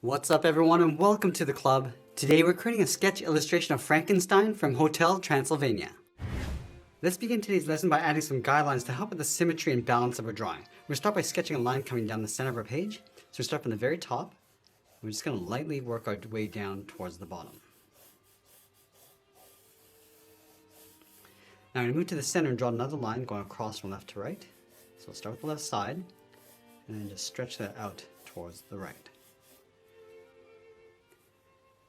What's up everyone and welcome to the club. Today we're creating a sketch illustration of Frankenstein from Hotel Transylvania. Let's begin today's lesson by adding some guidelines to help with the symmetry and balance of our drawing. We'll start by sketching a line coming down the center of our page. So we start from the very top. We're just going to lightly work our way down towards the bottom. Now I'm going to move to the center and draw another line going across from left to right. So we'll start with the left side and then just stretch that out towards the right.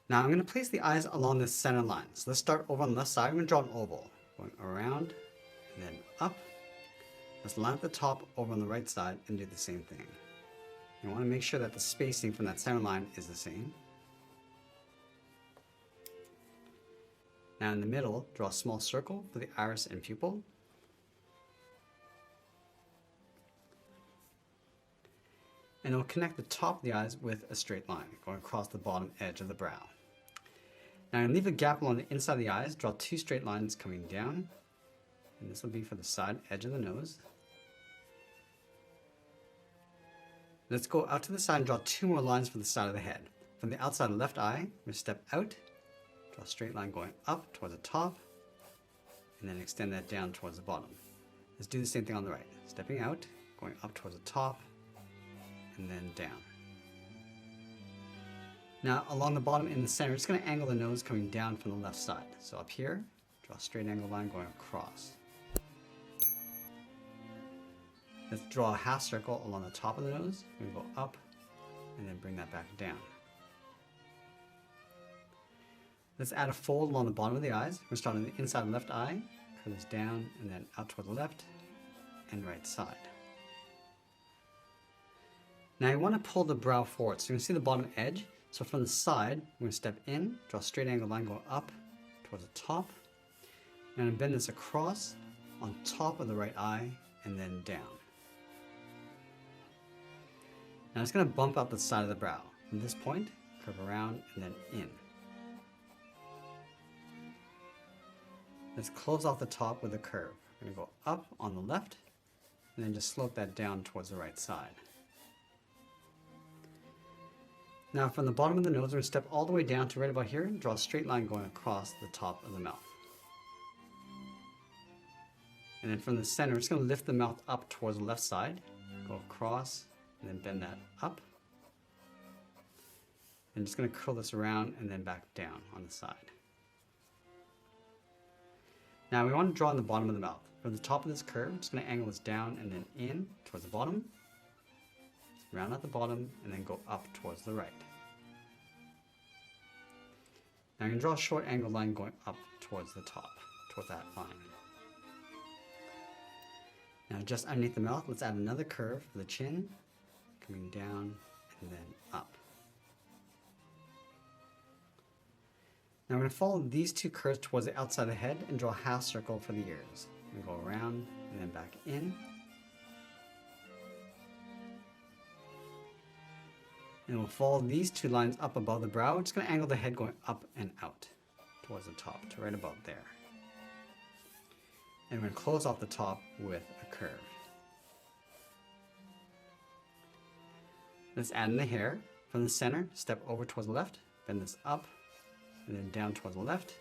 Now I'm going to place the eyes along this center line. So let's start over on the left side. I'm going to draw an oval going around and then up. Let's line up the top over on the right side and do the same thing. You want to make sure that the spacing from that center line is the same. Now in the middle, draw a small circle for the iris and pupil. And it'll connect the top of the eyes with a straight line going across the bottom edge of the brow. Now I'm going to leave a gap along the inside of the eyes, draw two straight lines coming down, and this will be for the side edge of the nose. Let's go out to the side and draw two more lines for the side of the head. From the outside of the left eye, we're going to step out, draw a straight line going up towards the top, and then extend that down towards the bottom. Let's do the same thing on the right. Stepping out, going up towards the top, and then down. Now along the bottom in the center, we're just going to angle the nose coming down from the left side. So up here, draw a straight angle line going across. Let's draw a half circle along the top of the nose. We're going to go up and then bring that back down. Let's add a fold along the bottom of the eyes. We're going to start on the inside of the left eye, curve this down and then out toward the left and right side. Now you want to pull the brow forward, so you can see the bottom edge. So from the side, we're going to step in, draw a straight angle line going up towards the top, and bend this across on top of the right eye and then down. Now it's going to bump out the side of the brow. From this point, curve around and then in. Let's close off the top with a curve. We're going to go up on the left and then just slope that down towards the right side. Now from the bottom of the nose, we're going to step all the way down to right about here and draw a straight line going across the top of the mouth. And then from the center, we're just going to lift the mouth up towards the left side, go across, and then bend that up. And just going to curl this around and then back down on the side. Now we want to draw on the bottom of the mouth. From the top of this curve, just going to angle this down and then in towards the bottom. Round at the bottom and then go up towards the right. Now you can draw a short angle line going up towards the top, towards that line. Now just underneath the mouth, let's add another curve for the chin, coming down and then up. Now we're going to follow these two curves towards the outside of the head and draw a half circle for the ears. And go around and then back in. And we'll follow these two lines up above the brow. We're just going to angle the head going up and out towards the top to right about there. And we're going to close off the top with a curve. Let's add in the hair. From the center, step over towards the left, bend this up, and then down towards the left.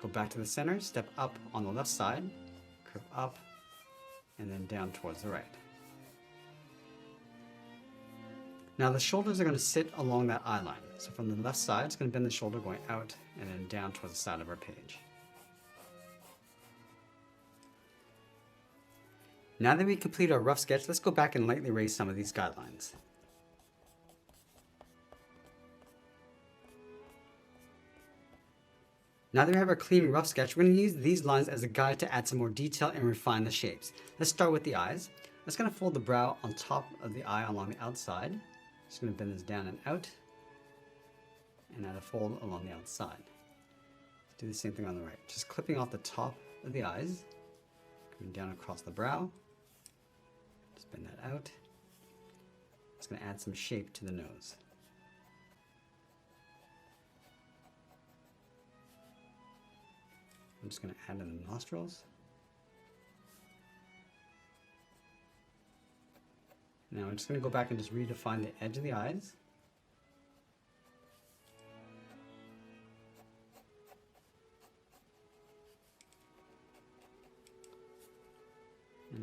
Go back to the center, step up on the left side, curve up, and then down towards the right. Now the shoulders are going to sit along that eye line. So from the left side, it's going to bend the shoulder going out and then down towards the side of our page. Now that we complete our rough sketch, let's go back and lightly erase some of these guidelines. Now that we have our clean rough sketch, we're going to use these lines as a guide to add some more detail and refine the shapes. Let's start with the eyes. Let's going to fold the brow on top of the eye along the outside. Just going to bend this down and out, and add a fold along the outside. Do the same thing on the right. Just clipping off the top of the eyes, coming down across the brow. Just bend that out. Just going to add some shape to the nose. I'm just going to add in the nostrils. Now I'm just going to go back and just redefine the edge of the eyes.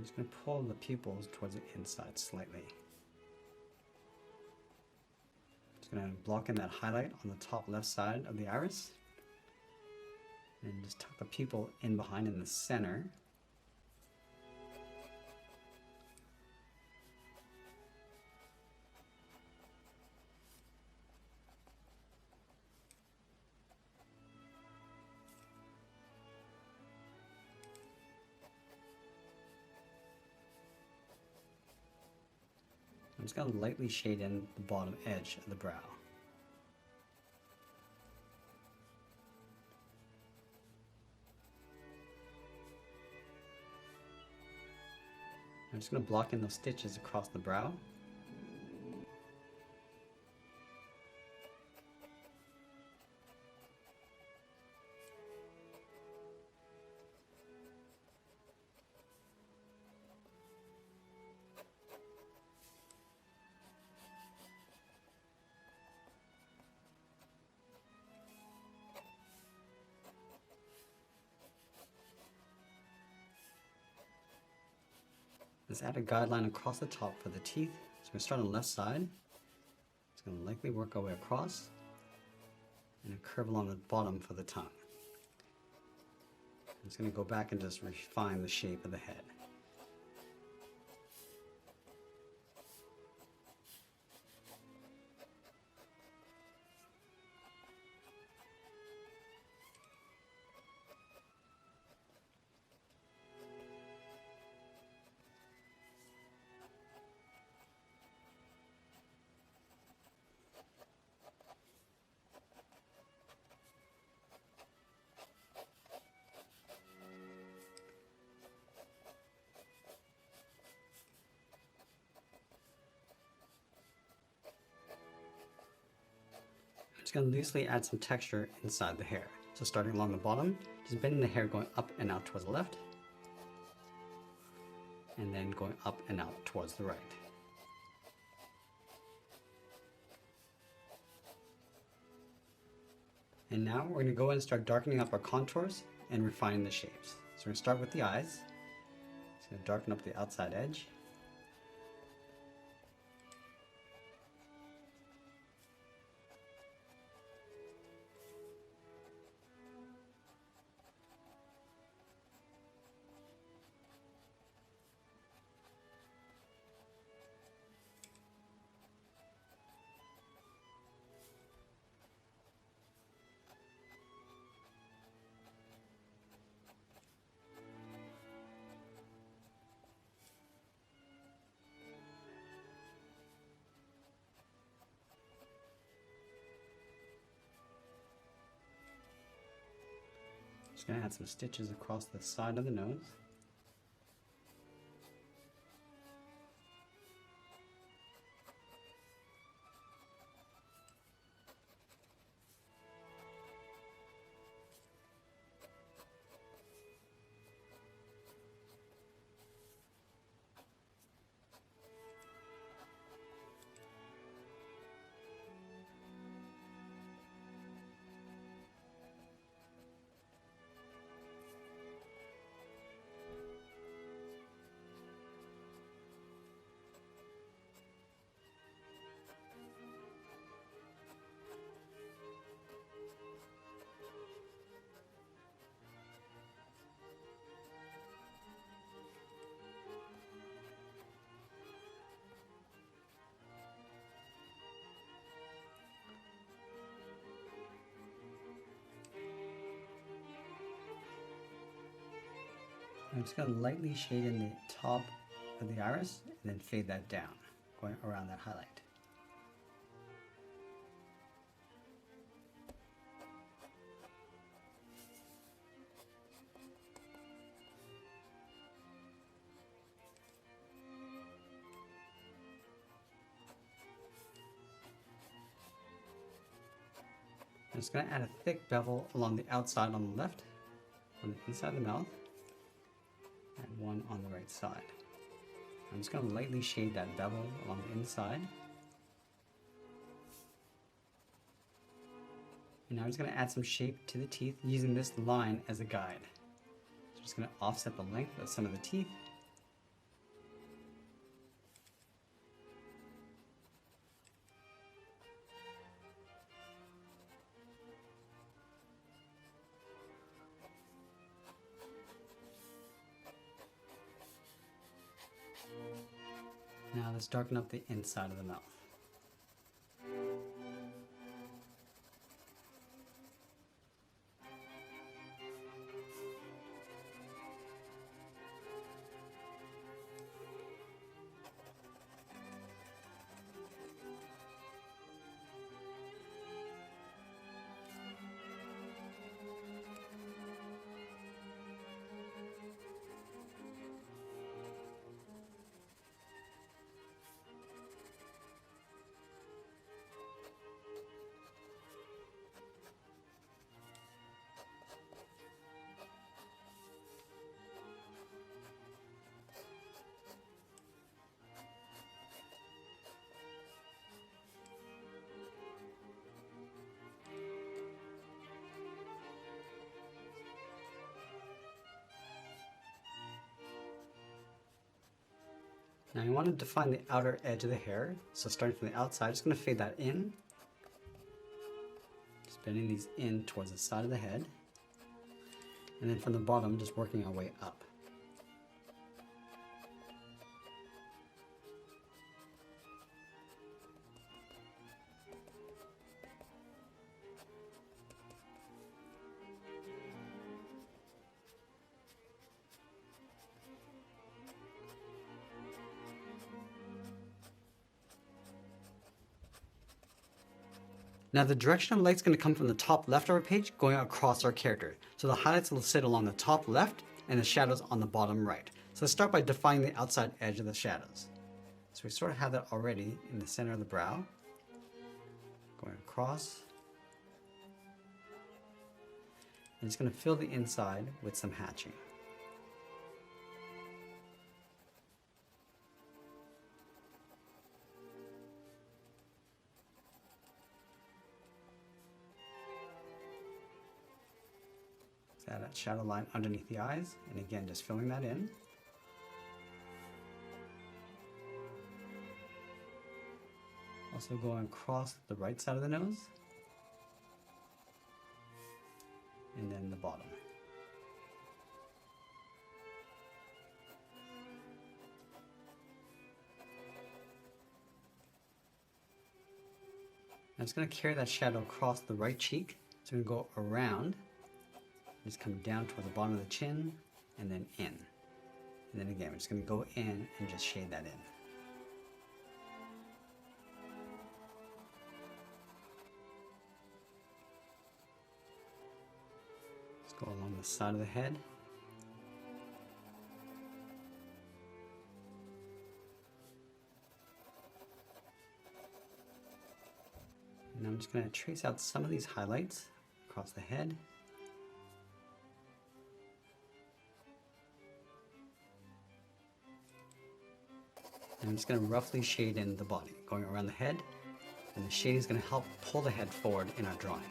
just going to pull the pupils towards the inside slightly. Just going to block in that highlight on the top left side of the iris. And just tuck the pupil in behind in the center. I'm just going to lightly shade in the bottom edge of the brow. I'm just going to block in those stitches across the brow. Let's add a guideline across the top for the teeth. So we're going to start on the left side. It's going to likely work our way across and a curve along the bottom for the tongue. I'm just going to go back and just refine the shape of the head. Just going to loosely add some texture inside the hair. So starting along the bottom, just bending the hair going up and out towards the left, and then going up and out towards the right. And now we're going to go in and start darkening up our contours and refining the shapes. So we're going to start with the eyes. Just going to darken up the outside edge. Just going to add some stitches across the side of the nose. I'm just going to lightly shade in the top of the iris and then fade that down, going around that highlight. I'm just going to add a thick bevel along the outside on the left, on the inside of the mouth, and one on the right side. I'm just going to lightly shade that bevel along the inside. And now I'm just going to add some shape to the teeth using this line as a guide. So I'm just going to offset the length of some of the teeth Now let's darken up the inside of the mouth. Now you want to define the outer edge of the hair. So starting from the outside, just going to fade that in. Just bending these in towards the side of the head. And then from the bottom, just working our way up. Now the direction of light is going to come from the top left of our page going across our character. So the highlights will sit along the top left and the shadows on the bottom right. So let's start by defining the outside edge of the shadows. So we sort of have that already in the center of the brow. Going across. And it's going to fill the inside with some hatching. Add that shadow line underneath the eyes, and again just filling that in. Also going across the right side of the nose, and then the bottom. I'm just going to carry that shadow across the right cheek, so we're going to go around. Just come down toward the bottom of the chin and then in. And then again, we're just going to go in and just shade that in. Let's go along the side of the head. And I'm just going to trace out some of these highlights across the head. I'm just going to roughly shade in the body, going around the head, and the shading is going to help pull the head forward in our drawing.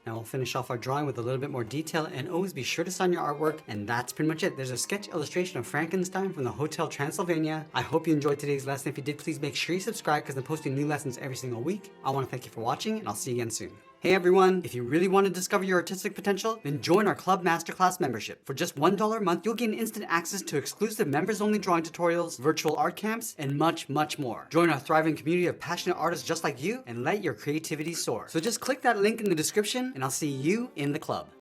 Now we'll finish off our drawing with a little bit more detail, and always be sure to sign your artwork, and that's pretty much it. There's a sketch illustration of Frankenstein from the Hotel Transylvania. I hope you enjoyed today's lesson. If you did, please make sure you subscribe because I'm posting new lessons every single week. I want to thank you for watching, and I'll see you again soon. Hey everyone, if you really want to discover your artistic potential, then join our Club Masterclass membership. For just $1 a month, you'll gain instant access to exclusive members-only drawing tutorials, virtual art camps, and much, much more. Join our thriving community of passionate artists just like you and let your creativity soar. So just click that link in the description and I'll see you in the club.